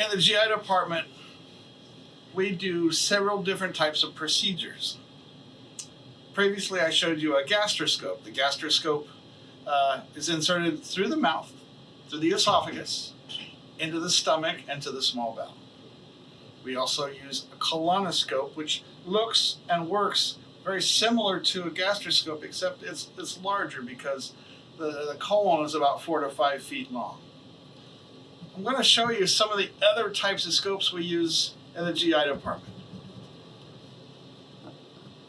In the GI department, we do several different types of procedures. Previously, I showed you a gastroscope. The gastroscope is inserted through the mouth, through the esophagus, into the stomach, and to the small bowel. We also use a colonoscope, which looks and works very similar to a gastroscope, except it's larger because the colon is about 4 to 5 feet long. I'm going to show you some of the other types of scopes we use in the GI department.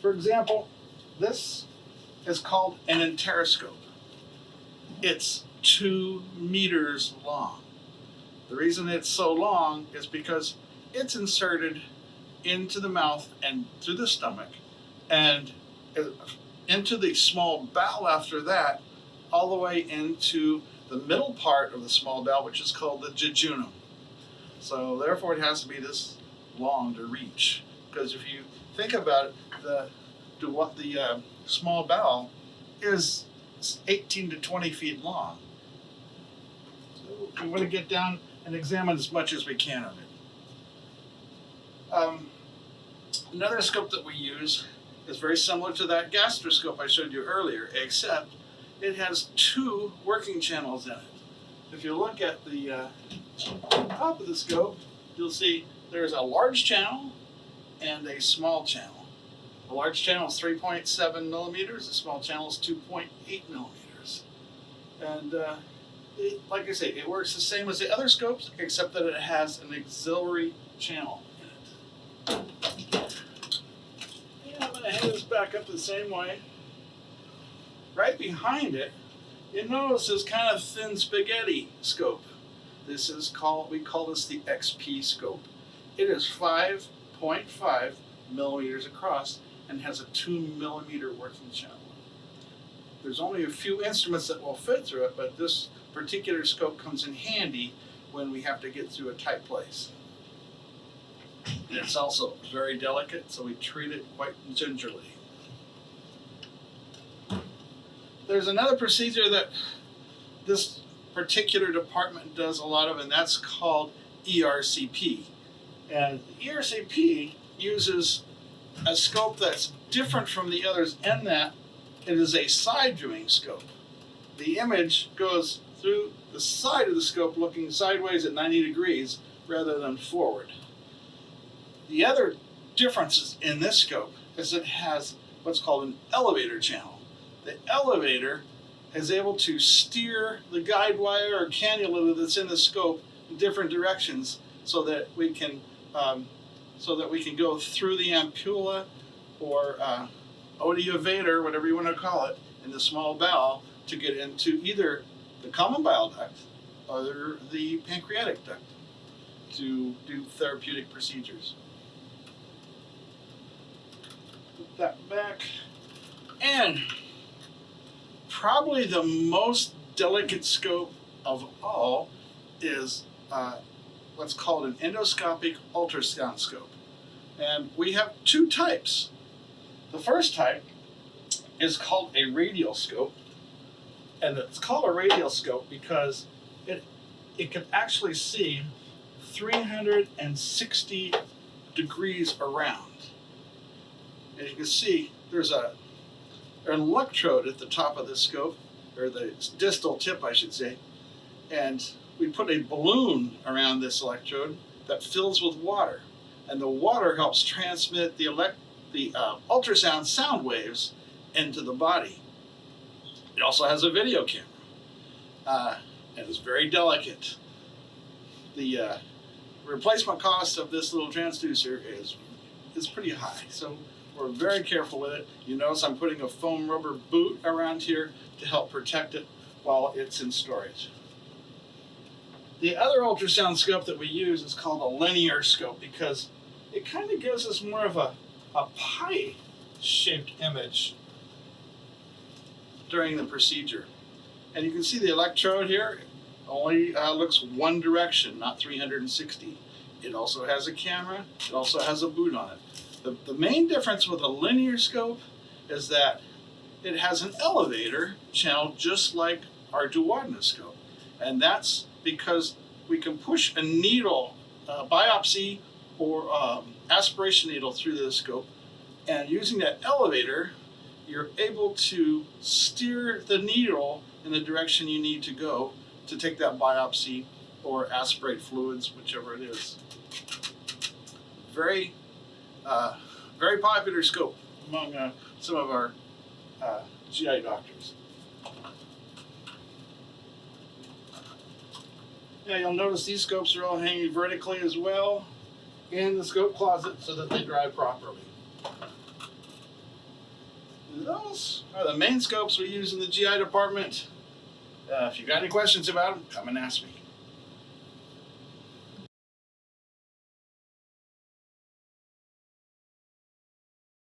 For example, this is called an enteroscope. It's 2 meters long. The reason it's so long is because it's inserted into the mouth and through the stomach and into the small bowel after that, all the way into the middle part of the small bowel, which is called the jejunum. So therefore it has to be this long to reach. Because if you think about it, the small bowel is 18 to 20 feet long. So we want to get down and examine as much as we can of it. Another scope that we use is very similar to that gastroscope I showed you earlier, except it has 2 working channels in it. If you look at the top of the scope, you'll see there's a large channel and a small channel. The large channel is 3.7 millimeters, the small channel is 2.8 millimeters. And like I say, it works the same as the other scopes, except that it has an auxiliary channel in it. Yeah, I'm going to hand this back up the same way. Right behind it, you notice this kind of thin spaghetti scope. This is we call this the XP scope. It is 5.5 millimeters across and has a 2 millimeter working channel. There's only a few instruments that will fit through it, but this particular scope comes in handy when we have to get through a tight place. And it's also very delicate, so we treat it quite gingerly. There's another procedure that this particular department does a lot of, and that's called ERCP. And ERCP uses a scope that's different from the others in that it is a side viewing scope. The image goes through the side of the scope looking sideways at 90 degrees rather than forward. The other differences in this scope is it has what's called an elevator channel. The elevator is able to steer the guide wire or cannula that's in the scope in different directions so that we can go through the ampulla or odiovator, whatever you want to call it, in the small bowel to get into either the common bile duct or the pancreatic duct to do therapeutic procedures. Put that back. And probably the most delicate scope of all is what's called an endoscopic ultrasound scope. And we have 2 types. The first type is called a radial scope. And it's called a radial scope because it can actually see 360 degrees around. And you can see there's an electrode at the top of the scope, or the distal tip, I should say, and we put a balloon around this electrode that fills with water, and the water helps transmit the ultrasound sound waves into the body. It also has a video camera, and it's very delicate. The replacement cost of this little transducer is pretty high, so we're very careful with it. You notice I'm putting a foam rubber boot around here to help protect it while it's in storage. The other ultrasound scope that we use is called a linear scope because it kind of gives us more of a pie-shaped image during the procedure. And you can see the electrode here only looks one direction, not 360. It also has a camera. It also has a boot on it. The main difference with a linear scope is that it has an elevator channel just like our duodenoscope. And that's because we can push a needle biopsy or aspiration needle through the scope, and using that elevator, you're able to steer the needle in the direction you need to go to take that biopsy or aspirate fluids, whichever it is. Very, very popular scope among some of our GI doctors. Yeah, you'll notice these scopes are all hanging vertically as well in the scope closet so that they dry properly. Those are the main scopes we use in the GI department. If you got any questions about them, come and ask me.